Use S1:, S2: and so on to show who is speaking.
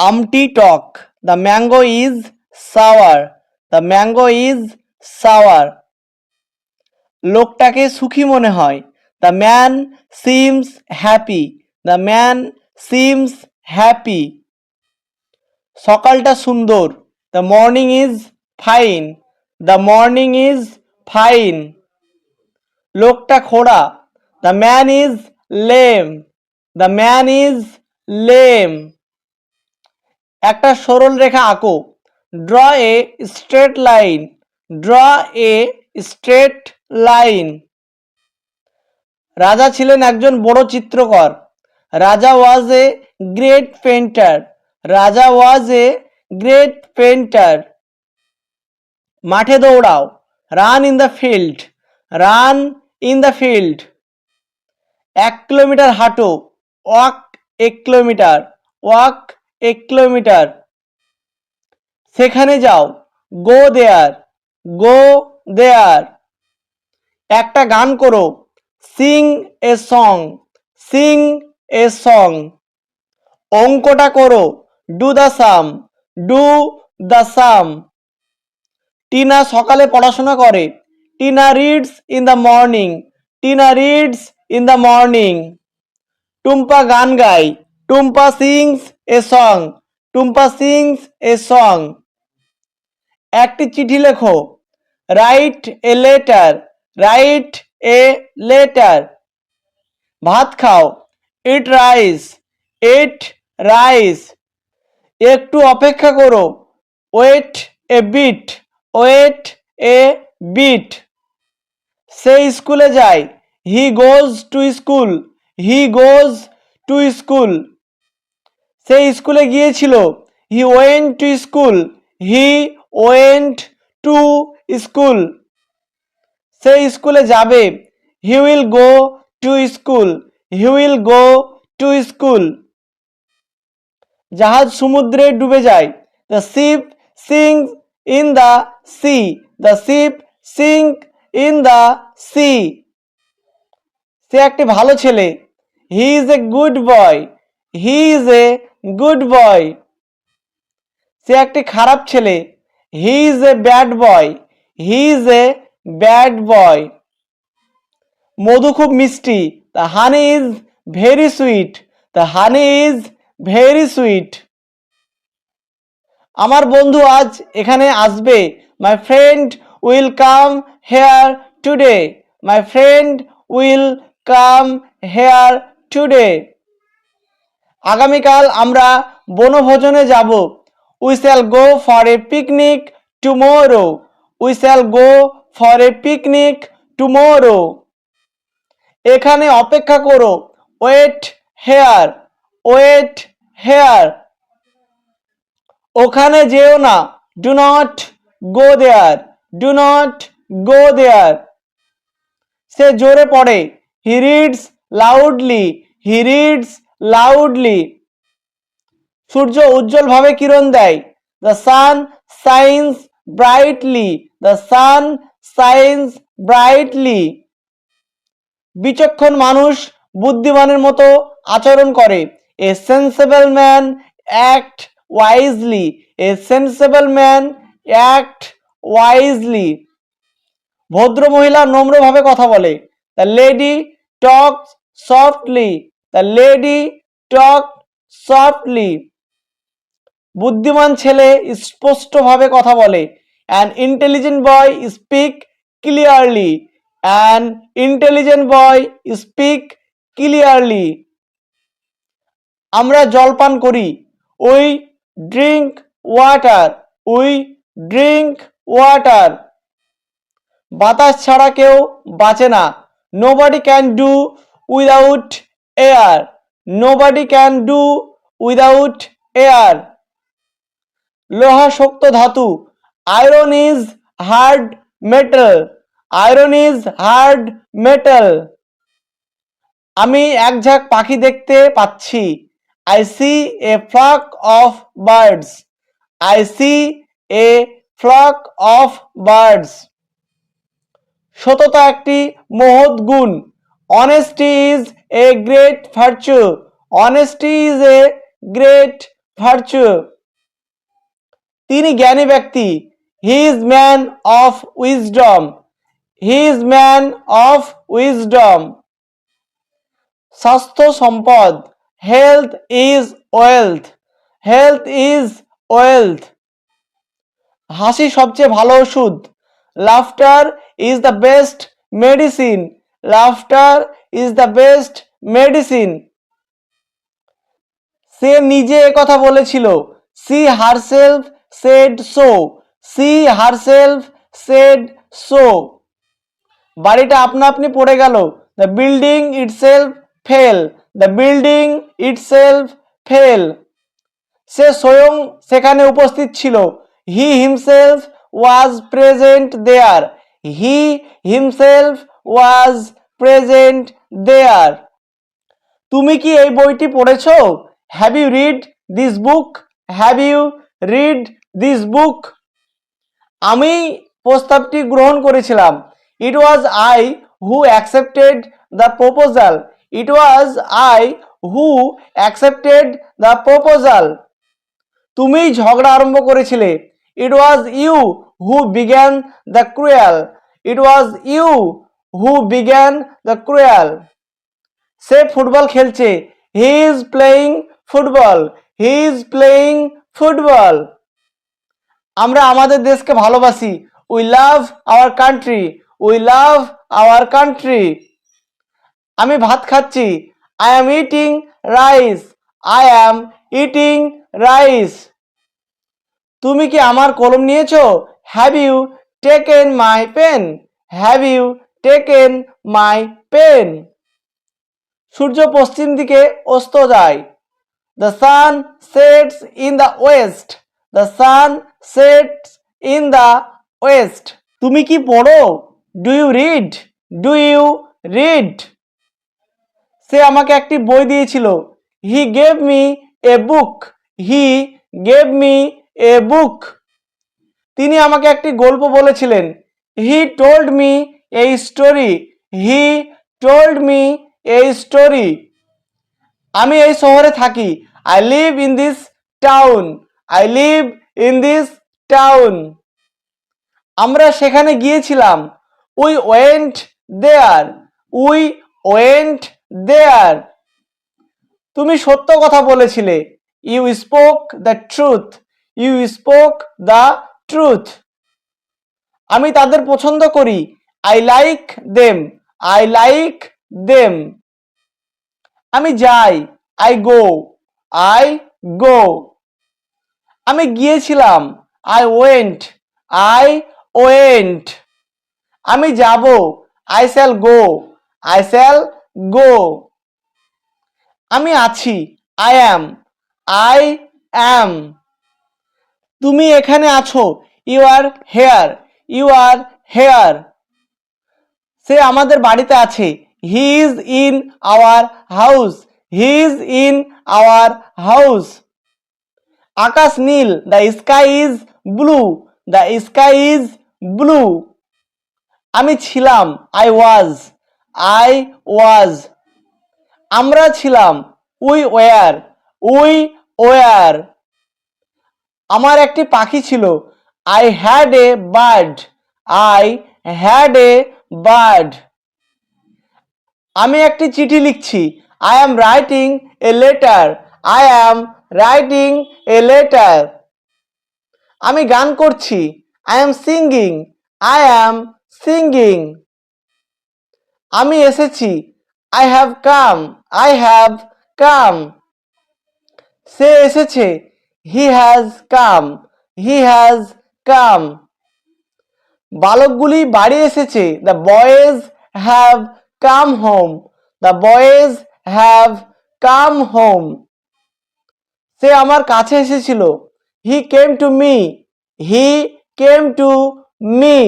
S1: আমটি টক, the mango is sour, the mango is sour. লোকটাকে সুখী মনে হয়, the man seems happy, the man seems happy. সকালটা সুন্দর, the morning is fine, the morning is fine. লোকটা খোড়া, the man is lame, the man is lame. একটা সরল রেখা আঁকো, draw a straight line, draw a straight line. রাজা ছিলেন একজন বড় চিত্রকর, রাজা ওয়াজ এ গ্রেট পেন্টার, রাজা ওয়াজ এ গ্রেট পেন্টার। মাঠে দৌড়াও, run in the field, run in the field. 1 kilometre হাঁটো, ওয়াক 1 কিলোমিটার, ওয়াক 1 কিলোমিটার। সেখানে যাও, গো দেয়ার, গো দেয়ার। একটা গান করো, sing a song, sing a song. অঙ্কটা করো, do the sum, do the sum. Tina সকালে পড়াশোনা করে, Tina reads in the morning, Tina reads in the morning. Tumpa গান গায়, Tumpa sings a song, Tumpa sings a song. একটি চিঠি লেখো, write a letter, write a letter. ভাত খাও, ইট রাইস, ইট রাইস। একটু অপেক্ষা করো, wait a bit, wait a bit. সে স্কুলে যায়, he goes to school, he goes to school. সে স্কুলে গিয়েছিল, he went to school, he went to school. সে স্কুলে যাবে, he will go to school, he will go to school. জাহাজ সমুদ্রে ডুবে যায়, the ship sinks in the sea, the sheep sync in the sea. সে একটি ভালো ছেলে, he is a good boy, he is a good boy. সে একটি খারাপ ছেলে, he is a bad boy, he is a bad boy. মধু খুব মিষ্টি, the honey is very sweet, the honey is very sweet. আমার বন্ধু আজ এখানে আসবে, my friend will come here today, my friend will come here today. আগামীকাল আমরা বনভোজনে যাব, we shall go for a picnic tomorrow, we shall go for a picnic tomorrow. এখানে অপেক্ষা করো, ওয়েট হেয়ার, ওয়েট হেয়ার। ওখানে যেও না, do not go there, do not go there. সে জোরে পড়ে, he reads loudly, he reads loudly. সূর্য উজ্জ্বলভাবে কিরণ দেয়, the sun shines brightly, the sun shines brightly. বিচক্ষণ মানুষ বুদ্ধিমানের মতো আচরণ করে, a sensible man act wisely, a sensible man act wisely. ভদ্র মহিলা নম্রভাবে কথা বলে, the lady talks softly, the lady talk softly. বুদ্ধিমান ছেলে স্পষ্টভাবে কথা বলে, an intelligent boy speak clearly, an intelligent boy speak clearly. আমরা জলপান করি, we drink water, we drink water. বাতাস ছাড়া কেউ বাঁচে না, nobody can do without air, nobody can do without air. লোহা শক্ত ধাতু, iron is hard metal, iron is hard metal. আমি এক ঝাঁক পাখি দেখতে পাচ্ছি, I see a flock of birds, I see a flock of birds. সততা একটি মহৎ গুণ, honesty is a great virtue, honesty is a great virtue. তিনি জ্ঞানী ব্যক্তি। He is man of wisdom. He is man of wisdom. স্বাস্থ্য সম্পদ। Health is wealth. Health is wealth. হাসি সবচেয়ে ভালো ওষুধ। Laughter is the best medicine. Laughter is the best medicine. সে নিজে কথা বলেছিল। She herself said so. She herself said so. বাড়িটা আপনা আপনি পড়ে গেল। The building itself fell. The building itself fell. সে স্বয়ং সেখানে উপস্থিত ছিল। হি himself was present there. He himself was present there. তুমি কি এই বইটি পড়েছো? Have you read this book? Have you read this book? আমি প্রস্তাবটি গ্রহণ করেছিলাম। It was I who accepted the proposal. It was I who accepted the proposal. তুমিই ঝগড়া আরম্ভ করেছিলে। It was you who began the quarrel. It was you who began the quarrel. সে football খেলছে। He is playing football. He is playing football. আমরা আমাদের দেশকে ভালোবাসি। We love our country. We love our country. আমি ভাত খাচ্ছি। I am eating rice. I am eating rice. তুমি কি আমার কলম নিয়েছো? Have you taken my pen? Have you taken my pen? সূর্য পশ্চিম দিকে অস্ত যায়। The sun sets in the west. The sun sets in the west. তুমি কি পড়ো? Do you read? Do you read? সে আমাকে একটি বই দিয়েছিল। হি gave me a book. He gave me a book. তিনি আমাকে একটি গল্প বলেছিলেন। He told me a story. He told me a story. আমি এই শহরে থাকি। I live in this town. I live in this town. আমরা সেখানে গিয়েছিলাম। We went there. We went there. তুমি সত্য কথা বলেছিলে। You spoke the truth. You spoke the truth. আমি তাদের পছন্দ করি। I like them. I like them. আমি যাই। I go. I go. আমি গিয়েছিলাম। I went. I went. আমি যাব। I shall go. I shall go. আমি আছি। I am. I am. তুমি এখানে আছো। You are here. You are here. সে আমাদের বাড়িতে আছে। He is in our house. He is in our house. আকাশ নীল। The sky is blue. The sky is blue. আমি ছিলাম। I was. I was. আমরা ছিলাম। We were. We were. আমার একটি পাখি ছিল। I had a bird. I had a bird. আমি একটি চিঠি লিখছি। I am writing a letter. I am writing a letter. আমি গান করছি। I am singing. I am singing. আমি এসেছি। I have come. I have come. সে এসেছে। He has come. He has come. বালকগুলি বাড়ি এসেছে। The boys have come home. The boys have come home. সে আমার কাছে এসেছিল। He came to me. He came to me.